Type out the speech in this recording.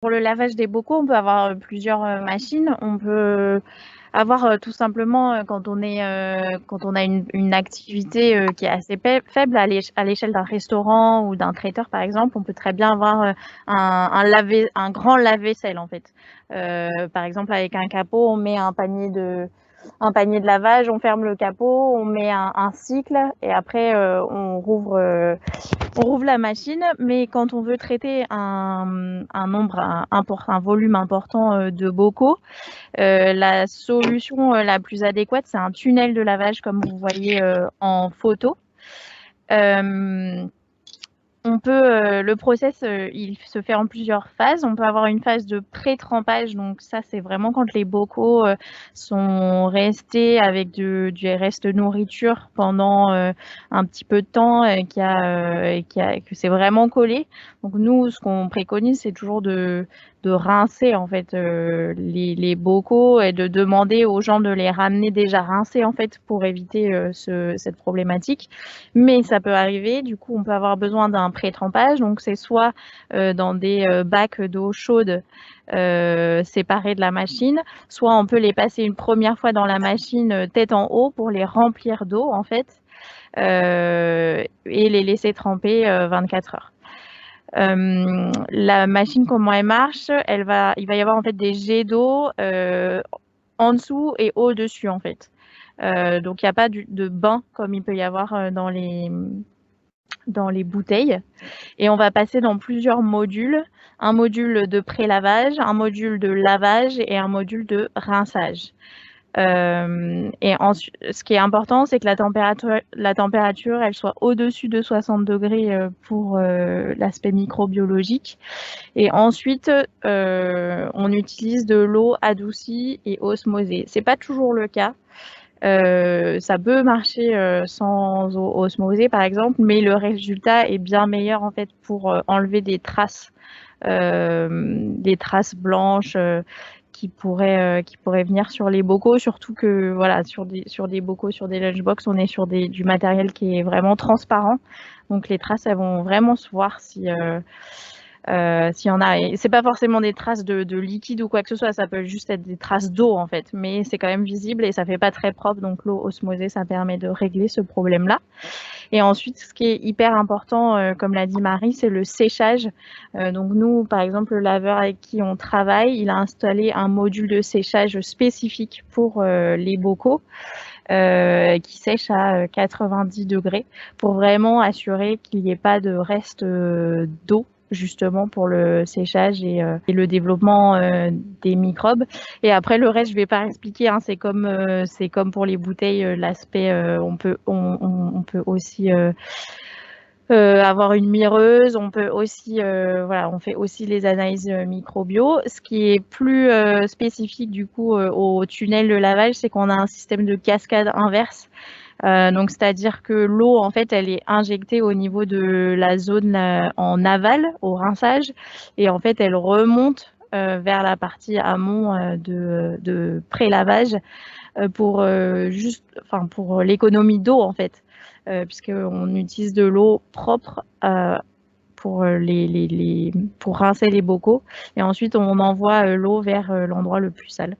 pour le lavage des bocaux, on peut avoir plusieurs machines. On peut avoir tout simplement quand on a une activité qui est assez faible à l'échelle d'un restaurant ou d'un traiteur par exemple, on peut très bien avoir un grand lave-vaisselle en fait. Par exemple avec un capot, on met un panier de lavage, on ferme le capot, on met un cycle et après on rouvre la machine. Mais quand on veut traiter un volume important de bocaux, la solution la plus adéquate, c'est un tunnel de lavage comme vous voyez en photo. Le process, il se fait en plusieurs phases. On peut avoir une phase de pré-trempage, donc ça, c'est vraiment quand les bocaux sont restés avec du reste nourriture pendant un petit peu de temps, que c'est vraiment collé. Donc nous, ce qu'on préconise, c'est toujours de rincer en fait les bocaux et de demander aux gens de les ramener déjà rincés en fait pour éviter cette problématique. Mais ça peut arriver, du coup on peut avoir besoin d'un pré-trempage, donc c'est soit dans des bacs d'eau chaude séparés de la machine, soit on peut les passer une première fois dans la machine tête en haut pour les remplir d'eau en fait et les laisser tremper 24 heures. La machine, comment elle marche, il va y avoir en fait des jets d'eau en dessous et au-dessus en fait. Donc il n'y a pas de bain comme il peut y avoir dans les bouteilles. Et on va passer dans plusieurs modules. Un module de pré-lavage, un module de lavage et un module de rinçage. Et ce qui est important, c'est que la température, elle soit au-dessus de 60 degrés pour l'aspect microbiologique. Et ensuite, on utilise de l'eau adoucie et osmosée. C'est pas toujours le cas. Ça peut marcher sans eau osmosée par exemple, mais le résultat est bien meilleur en fait pour enlever des traces blanches qui pourraient venir sur les bocaux, surtout que voilà sur des bocaux, sur des lunchbox, on est sur du matériel qui est vraiment transparent, donc les traces elles vont vraiment se voir s'il y en a. Et c'est pas forcément des traces de liquide ou quoi que ce soit, ça peut juste être des traces d'eau en fait, mais c'est quand même visible et ça fait pas très propre, donc l'eau osmosée ça permet de régler ce problème-là. Et ensuite, ce qui est hyper important, comme l'a dit Marie, c'est le séchage. Donc nous, par exemple, le laveur avec qui on travaille, il a installé un module de séchage spécifique pour les bocaux. Qui sèche à 90 degrés pour vraiment assurer qu'il n'y ait pas de reste d'eau justement pour le séchage et le développement des microbes. Et après le reste, je vais pas expliquer. Hein, c'est comme pour les bouteilles, l'aspect on peut aussi avoir une mireuse, on peut aussi on fait aussi les analyses microbio. Ce qui est plus spécifique du coup au tunnel de lavage, c'est qu'on a un système de cascade inverse. Donc c'est-à-dire que l'eau en fait elle est injectée au niveau de la zone en aval au rinçage et en fait elle remonte vers la partie amont de pré-lavage pour l'économie d'eau en fait, puisqu'on utilise de l'eau propre pour pour rincer les bocaux et ensuite on envoie l'eau vers l'endroit le plus sale.